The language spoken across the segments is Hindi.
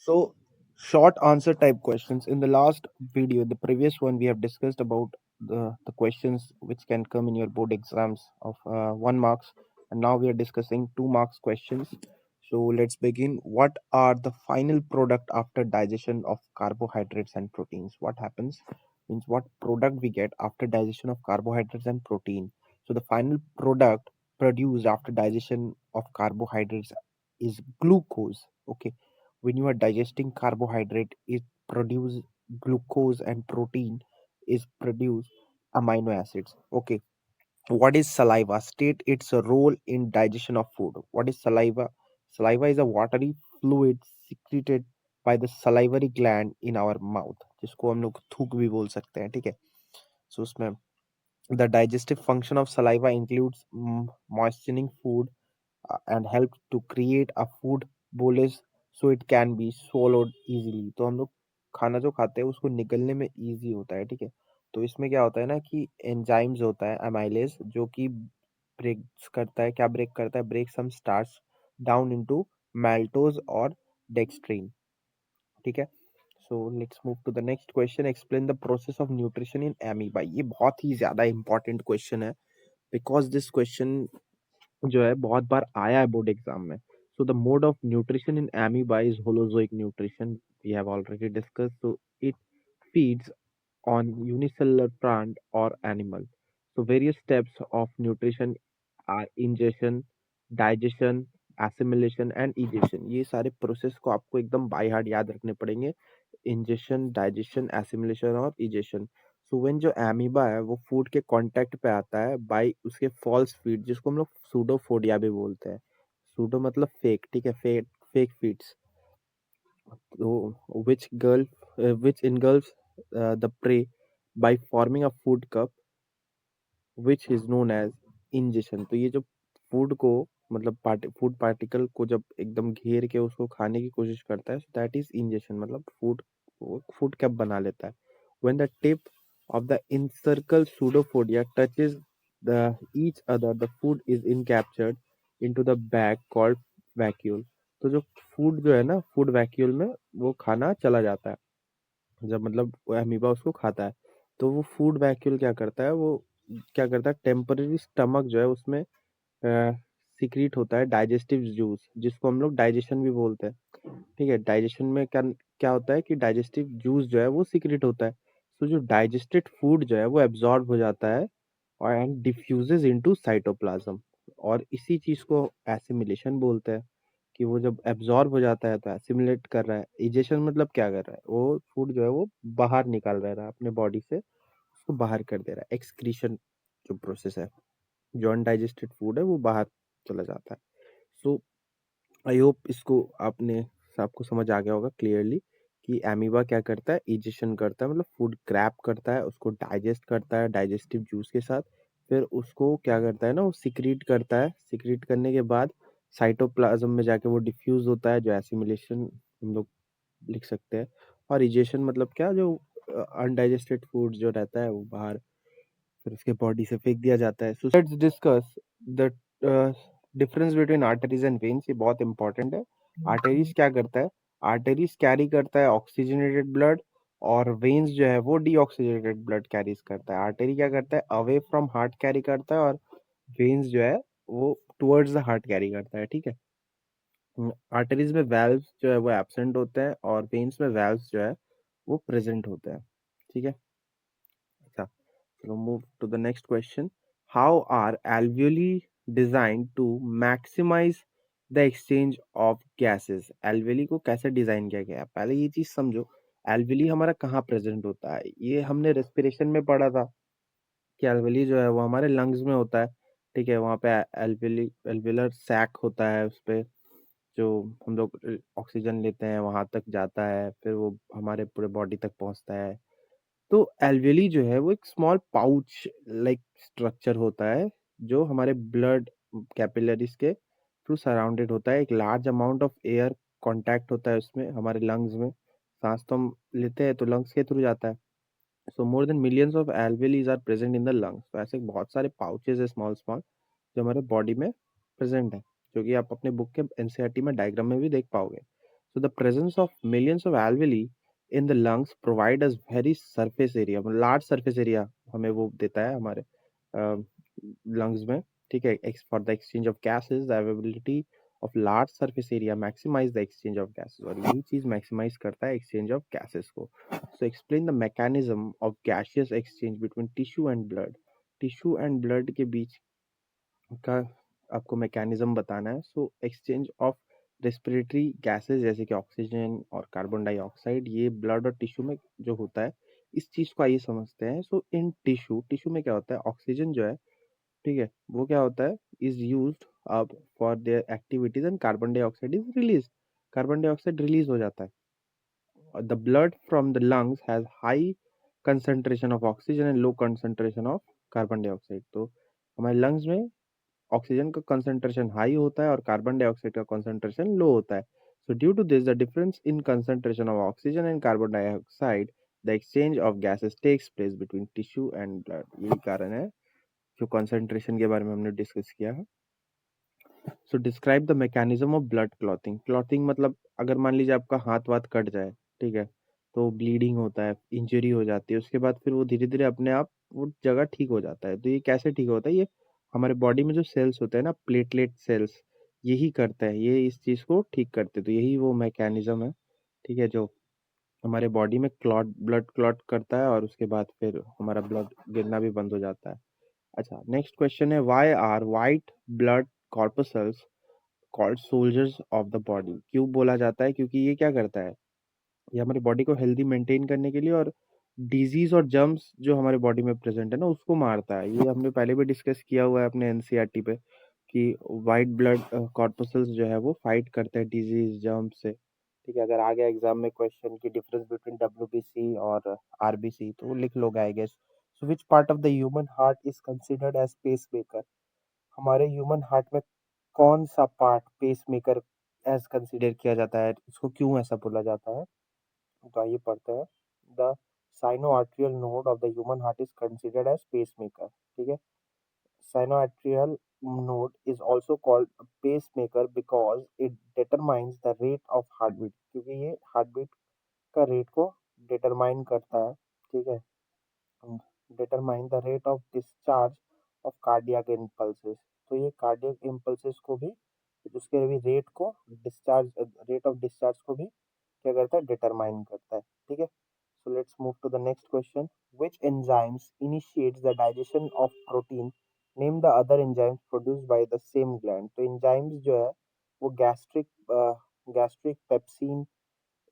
So, short answer type questions. In the last video, the previous one, we have discussed about the questions which can come in your board exams of 1 marks, and now we are discussing 2 marks questions. So, let's begin. What are the final product after digestion of carbohydrates and proteins? What happens means what product we get after digestion of carbohydrates and protein. So, the final product produced after digestion of carbohydrates is glucose. Okay, when you are digesting carbohydrate, it produce glucose, and protein is produce amino acids. Okay, what is saliva? State its role in digestion of food. What is saliva? Saliva is a watery fluid secreted by the salivary gland in our mouth, जिसको हम लोग थूक भी बोल सकते हैं. ठीक है, so उसमें the digestive function of saliva includes moistening food and help to create a food bolus so it can be swallowed easily. तो हम लोग खाना जो खाते हैं उसको निगलने में इजी होता है. ठीक है, तो इसमें क्या होता है ना कि एंजाइम्स होता है अमाइलेज जो कि ब्रेक्स करता है. क्या ब्रेक करता है? Break some starch down into maltose और डेक्सट्रीन. ठीक है, so let's move to the next question. Explain the process of nutrition in amoeba. ये बहुत ही ज्यादा इंपॉर्टेंट क्वेश्चन है बिकॉज दिस क्वेश्चन जो है बहुत बार आया है बोर्ड एग्जाम में. So the mode of nutrition in amoeba is holozoic nutrition. We have already discuss. So it feeds on unicellular plant or animal. So various steps of nutrition are ingestion, digestion, assimilation and egestion. ये सारे प्रोसेस को आपको एकदम बाय हार्ट याद रखने पड़ेंगे. इंजेशन, डाइजेशन, एसिमिलेशन और इजेशन. सो व्हेन जो एमीबा है वो फूड के कांटेक्ट पे आता है बाय उसके फॉल्स फीड, जिसको हम लोग सूडोफोडिया भी बोलते हैं. सूडो मतलब फेक. ठीक है, fake fake feeds. which girl which engulfs the prey by forming a food cup which is known as ingestion. तो ये जो फूड को मतलब फूड पार्टिकल को जब एकदम घेर के उसको खाने की कोशिश करता है, दैट इज इंजेशन. मतलब फूड कप बना लेता है. when the tip of the encircled pseudopodia touches the each other, the food is encaptured into the bag called vacuole. तो जो फूड जो है ना, फूड वैक्यूल में वो खाना चला जाता है. जब मतलब वो अमीबा उसको खाता है तो वो फूड वैक्यूल क्या करता है, टेम्पररी स्टमक जो है उसमें सिक्रीट होता है डाइजेस्टिव जूस, जिसको हम लोग डाइजेशन भी बोलते हैं. ठीक है, डाइजेशन में क्या क्या होता है कि डाइजेस्टिव जूस जो है वो सिक्रीट होता है. तो जो डाइजेस्टेड फूड जो है वो एब्जॉर्ब हो जाता है और एंड डिफ्यूजेस इनटू साइटोप्लाज्म. और इसी चीज को एसिमिलेशन बोलते हैं कि वो जब एब्जॉर्ब हो जाता है तो एसिमिलेट कर रहा है. इजेशन मतलब क्या कर रहा है, वो फूड जो है वो बाहर निकाल रहा है अपने बॉडी से, उसको बाहर कर दे रहा है. एक्सक्रीशन जो प्रोसेस है, जो अनडाइजेस्टेड फूड है वो बाहर चला जाता है. सो आई होप इसको आपको समझ आ गया होगा क्लियरली कि एमीबा क्या करता है, इजेशन करता है. मतलब फूड क्रैप करता है, उसको डाइजेस्ट करता है डाइजेस्टिव जूस के साथ. फिर उसको क्या करता है ना, वो सिक्रीट करता है. सिक्रीट करने के बाद साइटोप्लाज्म में जाके वो डिफ्यूज होता है, जो एसिमिलेशन हम लोग लिख सकते हैं. और इजेशन मतलब क्या, जो अनडाइजेस्टेड फूड जो रहता है वो बाहर फिर उसके बॉडी से फेंक दिया जाता है. So let's discuss the difference between arteries and veins. ये बहुत इंपॉर्टेंट है. आर्टरीज क्या करता है, आर्टरीज कैरी करता है ऑक्सीजनेटेड ब्लड, और वेन्स जो है वो डीऑक्सीजनेटेड ब्लड कैरीज करता है. आर्टरी क्या करता है, अवे फ्रॉम हार्ट कैरी करता है, और वेन्स जो है वो टुवर्ड्स द हार्ट कैरी करता है. ठीक है, आर्टरीज में वेल्व्स जो है वो एब्सेंट होते हैं और वेन्स में वेल्व्स जो है वो प्रेजेंट होते हैं. ठीक है, अच्छा, so move to the next question. How are alveoli designed to maximize the exchange of gases? alveoli को कैसे डिजाइन किया गया है, पहले ये चीज समझो. alveoli हमारा कहाँ प्रेजेंट होता है, ये हमने रेस्पिरेशन में पढ़ा था कि alveoli जो है वो हमारे लंग्स में होता है. ठीक है, वहाँ पे alveolar sac होता है, उस पे जो हम लोग ऑक्सीजन लेते हैं वहां तक जाता है, फिर वो हमारे पूरे बॉडी तक पहुंचता है. तो एल्वेली जो है वो एक स्मॉल पाउच लाइक स्ट्रक्चर होता है जो हमारे ब्लड कैपिलरीज के थ्रू सराउंडेड होता है. एक large amount of air contact होता है उसमें, हमारे लंग्स में. सांस तो हम लेते हैं तो लंग्स के थ्रू जाता है. So more than millions of alveoli are present in the lungs. तो ऐसे बहुत सारे पाउचेज है स्मॉल स्मॉल जो हमारे बॉडी में प्रेजेंट है, जो कि आप अपने बुक के एनसीईआरटी में डायग्राम में भी देख पाओगे. So the presence of millions of alveoli in the lungs provide us very surface area, large surface area हमें वो देता है हमारे लंग्स में, ठीक है, for the exchange of gases the availability of large surface area maximize the exchange of gases, और यही चीज मैक्सिमाइज करता है एक्सचेंज ऑफ गैसेस को. So explain the mechanism of gaseous exchange between tissue and blood. Tissue and blood के बीच का आपको मैकेनिज्म बताना है. So exchange of respiratory gases जैसे कि ऑक्सीजन और कार्बन डाइऑक्साइड, ये ब्लड और टिश्यू में जो होता है, इस चीज को आइए समझते हैं. सो इन टिश्यू, टिश्यू में क्या होता है, ऑक्सीजन जो है, ठीक है, वो क्या होता है, इज यूज्ड अब for their activities and carbon dioxide is release, carbon dioxide release हो जाता है. The blood from the lungs has high concentration of oxygen and low concentration of carbon dioxide. तो हमारे लंग्स में ऑक्सीजन का कंसंट्रेशन हाई होता है और कार्बन डाइऑक्साइड का कंसंट्रेशन लो होता है. So due to this the difference in concentration of oxygen and carbon dioxide the exchange of gases takes place between tissue and blood. यही कारण है जो कंसंट्रेशन के बारे में हमने डिस्कस किया है. So describe the mechanism of blood clotting. Clotting मतलब अगर मान लीजिए आपका हाथ वाथ कट जाए, ठीक है, तो ब्लीडिंग होता है, इंजरी हो जाती है, उसके बाद फिर वो धीरे धीरे अपने आप वो जगह ठीक हो जाता है. तो ये कैसे ठीक होता है, ये हमारे बॉडी में जो सेल्स होते हैं ना, प्लेटलेट सेल्स, यही करता है, ये इस चीज को ठीक करते हैं. तो यही वो मैकेनिज्म है, ठीक है, जो हमारे बॉडी में ब्लड क्लॉट करता है और उसके बाद फिर हमारा ब्लड गिरना भी बंद हो जाता है. अच्छा, नेक्स्ट क्वेश्चन है, why are white blood corpuscles called soldiers of the body. क्यों बोला जाता है, क्योंकि ये क्या करता है, ये हमारी बॉडी को हेल्दी मेंटेन करने के लिए और डिजीज और जर्म्स जो हमारे बॉडी में प्रेजेंट है ना, उसको मारता है. ये हमने पहले भी डिस्कस किया हुआ है अपने एनसीईआरटी पे कि वाइट ब्लड कॉर्पसल्स जो है वो फाइट करते हैं डिजीज जर्म्स से. ठीक है, अगर आ गया एग्जाम में क्वेश्चन की डिफरेंस बिटवीन डब्ल्यूबीसी और आरबीसी, तो वो लिख लोगे I guess. So which part of the human heart is considered as pacemaker. हमारे ह्यूमन हार्ट में कौन सा part pacemaker as consider किया जाता है, इसको क्यों ऐसा बोला जाता है. तो आइए पढ़ते हैं. The sinoatrial node of the human heart is considered as pacemaker. ठीक है, साइनोआर्ट्रियल node is also called a pacemaker because it determines the rate of heartbeat. क्योंकि ये हार्टबीट का रेट को डिटरमाइन करता है. ठीक है, determine the rate of discharge of cardiac impulses. तो ये कार्डियक इम्पल्सेस को भी, उसके भी रेट को, डिस्चार्ज रेट ऑफ डिस्चार्ज को भी क्या करता है, डिटरमाइन करता है. ठीक है, so let's move to the next question. Which enzymes initiates the digestion of protein. Name the other enzymes produced by the same gland. तो एंजाइम्स जो है वो gastric pepsin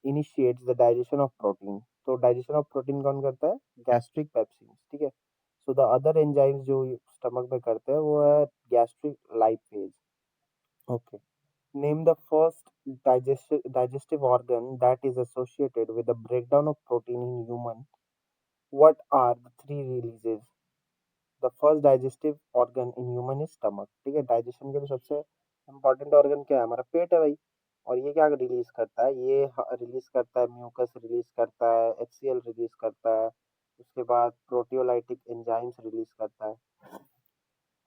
initiates the digestion of protein. तो डाइजेशन ऑफ प्रोटीन कौन करता है, गैस्ट्रिक पेप्सिन. ठीक है, सो द अदर एंजाइम्स जो स्टमक में करते हैं वो है gastric lipase. Okay, name the first digestive organ that is associated with the breakdown of protein in human. What are the three releases? The first digestive organ in human is stomach. ठीक है, डाइजेशन के लिए सबसे इम्पोर्टेंट ऑर्गन क्या है, हमारा पेट है भाई. और ये क्या रिलीज करता है, ये रिलीज करता है म्यूकस रिलीज करता है, एचसीएल रिलीज करता है, उसके बाद प्रोटियोलाइटिक एंजाइम्स रिलीज करता है.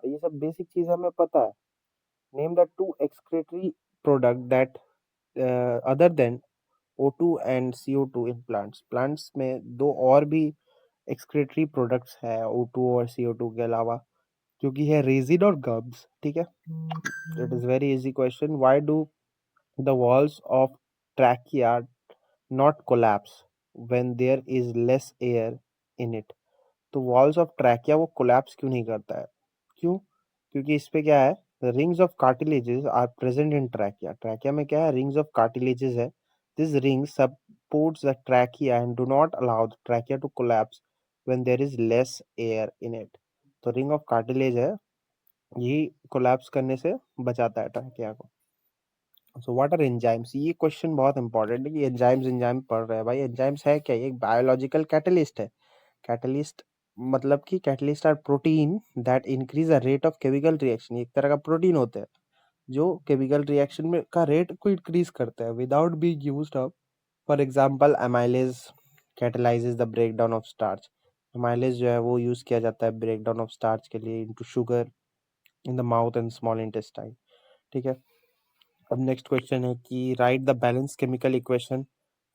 ये सब बेसिक चीज हमें पता है. Name the two excretory product that other than O2 and CO2 in plants. Plants में दो और भी एक्सक्रीटरी प्रोडक्ट्स है O2 और CO2 के अलावा, क्योंकि है रेजिन और गम्स. ठीक है, it is very easy question. Why do the walls of trachea not collapse when there is less air in it. तो वॉल्स ऑफ ट्रैकिया वो कोलैप्स क्यों नहीं करता है, क्यों, क्योंकि इस पे क्या है, rings of cartilages are present in trachea. Trachea में क्या है, रिंग्स ऑफ कार्टिलेजेस है. This ring supports the trachea and do not allow the trachea to collapse when there is less air in it. तो रिंग ऑफ कार्टिलेज है, यही कोलैप्स करने से बचाता है ट्रैकिया को. So what are enzymes. ये क्वेश्चन बहुत इंपॉर्टेंट है कि एंजाइम्स पढ़ रहे हैं भाई. एंजाइम्स है क्या, ये एक बायोलॉजिकल कैटलिस्ट है. कैटलिस्ट मतलब कि catalyst are protein that increase the rate of chemical reaction. एक तरह का प्रोटीन होता है जो केमिकल रिएक्शन में का रेट को इंक्रीज करता है without being used up. For example amylase कैटलाइजेस the breakdown of starch. Amylase जो है वो यूज किया जाता है ब्रेकडाउन ऑफ स्टार्च के लिए into sugar in the mouth and small intestine. ठीक है, अब नेक्स्ट क्वेश्चन है कि right the balance chemical equation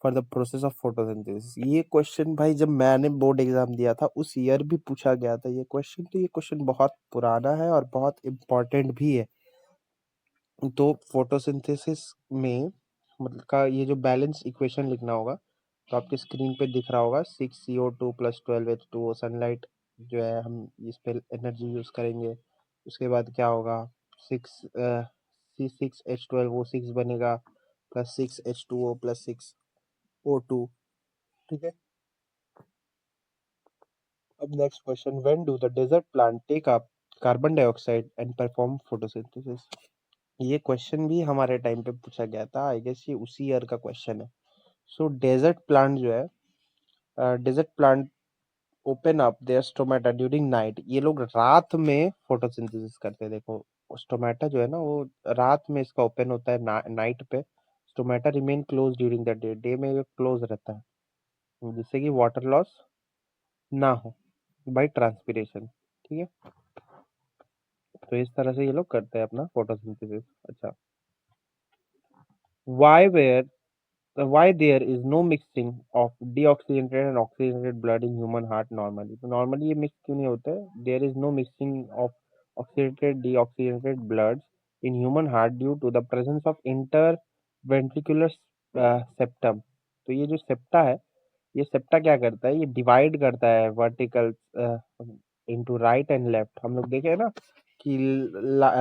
for the process of photosynthesis. ये क्वेश्चन भाई जब मैंने बोर्ड एग्जाम दिया था उस ईयर भी पूछा गया था ये क्वेश्चन, तो ये क्वेश्चन बहुत पुराना है और बहुत इम्पोर्टेंट भी है। तो फोटोसिंथेसिस में मतलब का ये जो बैलेंस इक्वेशन लिखना होगा, तो आपके स्क्रीन पे दिख रहा होगा 6CO2 प्लस 12H2O। सनलाइट जो है हम इस पे एनर्जी यूज करेंगे, उसके बाद क्या होगा, सिक्स C6H12 वो 6 बनेगा, प्लस 6H2O प्लस 6O2। ठीक है। अब next question, when do the desert plant take up carbon dioxide and perform photosynthesis. ये क्वेश्चन भी हमारे टाइम पे पूछा गया था, आई गेस ये उसी ईयर का क्वेश्चन है। सो डेजर्ट प्लांट जो है, desert plant open up their stomata during night. ये लोग रात में फोटोसिंथेसिस करते हैं। देखो स्टोमेटा जो है ना वो रात में इसका ओपन होता है, नाइट पे stomata remain close during the day, day में ये क्लोज रहता है जिससे कि वाटर लॉस ना हो बाय ट्रांसपिरेशन। ठीक है, तो इस तरह से ये लोग करते हैं अपना फोटोसिंथेसिस। अच्छा, why where why there is no mixing of deoxygenated and oxygenated blood in human heart normally। तो normally ये mix क्यों नहीं होता है? There is no mixing of oxygenated deoxygenated bloods in human heart due to the presence of interventricular septum। तो ये जो सेप्टा है, ये सेप्टा क्या करता है, ये डिवाइड करता है vertical into right and left. हम लोग देखे हैं ना कि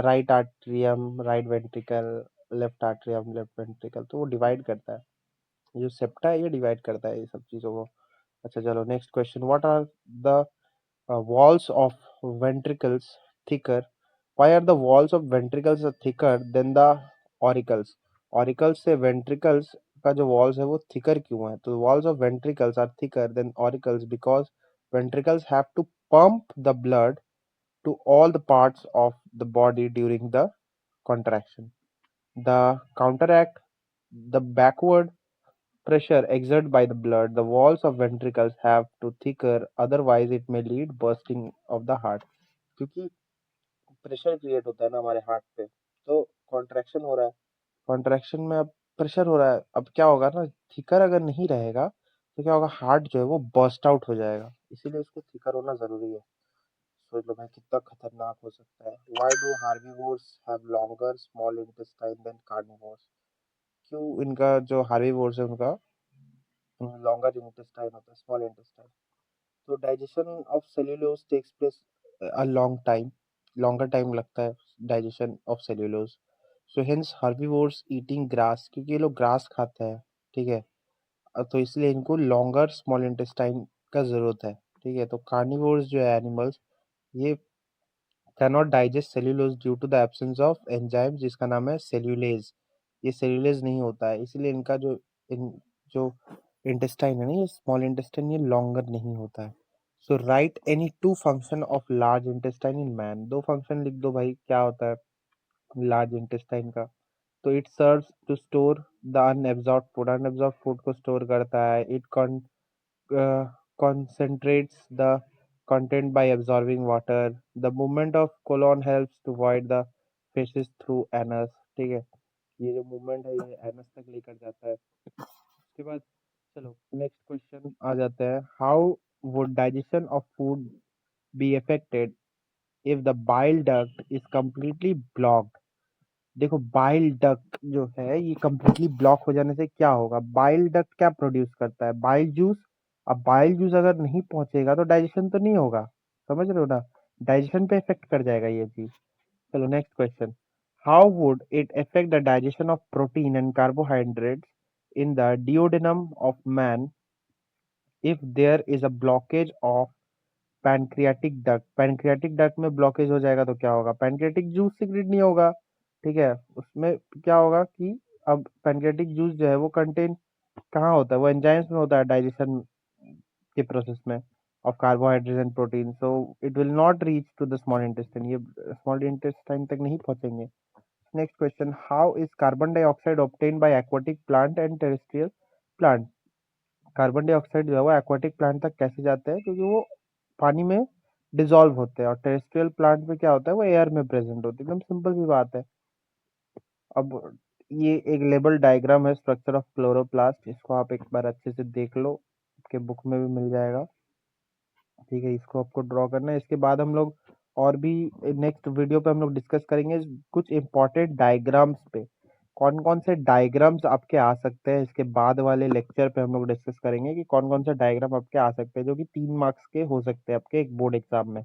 right atrium right ventricle, left atrium left ventricle, तो वो डिवाइड करता है। जो सेप्टा है ये डिवाइड करता है ये सब चीजों को। अच्छा चलो next question, what are the walls of ventricles thicker? Why are the walls of ventricles are thicker than the auricles? Auricles से ventricles का जो walls है वो thicker क्यों है? तो walls of ventricles are thicker than auricles because ventricles have to pump the blood to all the parts of the body during the contraction. The counteract the backward pressure exerted by the blood, the walls of ventricles have to thicker, otherwise it may lead bursting of the heart। क्योंकि प्रेशर क्रिएट होता है ना हमारे हार्ट पे, तो कॉन्ट्रैक्शन हो रहा है, कॉन्ट्रैक्शन में अब प्रेशर हो रहा है, अब क्या होगा ना, थिकर अगर नहीं रहेगा तो क्या होगा, हार्ट जो है वो बर्स्ट आउट हो जाएगा, इसीलिए उसको थिकर होना जरूरी है। सोच लो भाई कितना खतरनाक हो सकता है। Why do herbivores have longer small intestine than carnivores. क्यों इनका जो हार्बीवोर्स है उनका लॉन्गर इंटेस्टाइन होता है, स्मॉल इंटेस्टाइन। तो digestion of cellulose takes place a long time, longer time लगता है digestion of cellulose. So hence herbivores eating grass, क्योंकि ये लोग ग्रास खाते हैं। ठीक है, तो इसलिए इनको लॉन्गर स्मॉल इंटेस्टाइन का जरूरत है। ठीक है, तो कार्निवोर्स जो है एनिमल्स, ये cannot digest cellulose due to the absence of enzyme जिसका नाम है सेल्यूलेज। ये सेल्यूलेज नहीं होता है, इसलिए इनका जो इंटेस्टाइन है ना, ये स्मॉल इंटेस्टाइन, ये लॉन्गर नहीं होता है। So write any two function of large intestine in man. दो फंक्शन लिख दो भाई, क्या होता है लार्ज इंटेस्टाइन का। तो it serves to store the unabsorbed food, unabsorbed food को स्टोर करता है। It concentrates the content by absorbing water. The movement of colon helps to void the feces through anus। ठीक है, ये जो मूवमेंट है ये एनस तक लेकर जाता है। उसके बाद चलो नेक्स्ट क्वेश्चन आ जाता है, how would digestion of food be affected if the bile duct is completely blocked. देखो बाइल डक्ट जो है ये कंप्लीटली ब्लॉक हो जाने से क्या होगा, बाइल डक्ट क्या प्रोड्यूस करता है, बाइल जूस। अब बाइल जूस अगर नहीं पहुंचेगा तो डाइजेशन तो नहीं होगा, समझ रहे हो ना, डाइजेशन पे इफेक्ट कर जाएगा ये चीज। चलो next question, how would it affect the digestion of protein and carbohydrates in the duodenum of man if there is a blockage of pancreatic duct. Pancreatic duct में ब्लॉकेज हो जाएगा तो क्या होगा, पैनक्रियाटिक जूस सीक्रेट नहीं होगा। ठीक है, उसमें क्या होगा कि अब पैनक्रियाटिक जूस जो है वो कंटेन कहाँ होता है, वो एंजाइम्स में होता है डाइजेशन के प्रोसेस में of carbohydrate and protein. So it will not reach to the small intestine, ये स्मॉल इंटेस्टाइन तक नहीं पहुंचेंगे। Next question, how is carbon dioxide obtain by aquatic plant and terrestrial plant. Carbon dioxide जो है वो एक्वाटिक प्लांट तक कैसे जाते हैं, क्योंकि वो पानी में डिसॉल्व होते हैं, और टेरेस्ट्रियल प्लांट में क्या होता है वो एयर में प्रेजेंट होते हैं, एकदम सिंपल सी बात है। अब ये एक लेबल डायग्राम है स्ट्रक्चर ऑफ क्लोरोप्लास्ट, इसको आप एक बार अच्छे से देख लो, आपके बुक में भी मिल जाएगा। ठीक है, इसको आपको ड्रॉ करना है। इसके बाद हम लोग और भी नेक्स्ट वीडियो पे हम लोग डिस्कस करेंगे कुछ इंपॉर्टेंट डायग्राम्स पे, कौन कौन से डायग्राम्स आपके आ सकते हैं। इसके बाद वाले लेक्चर पे हम लोग डिस्कस करेंगे कि कौन कौन से डायग्राम आपके आ सकते हैं जो कि 3 मार्क्स के हो सकते हैं आपके एक बोर्ड एग्जाम में।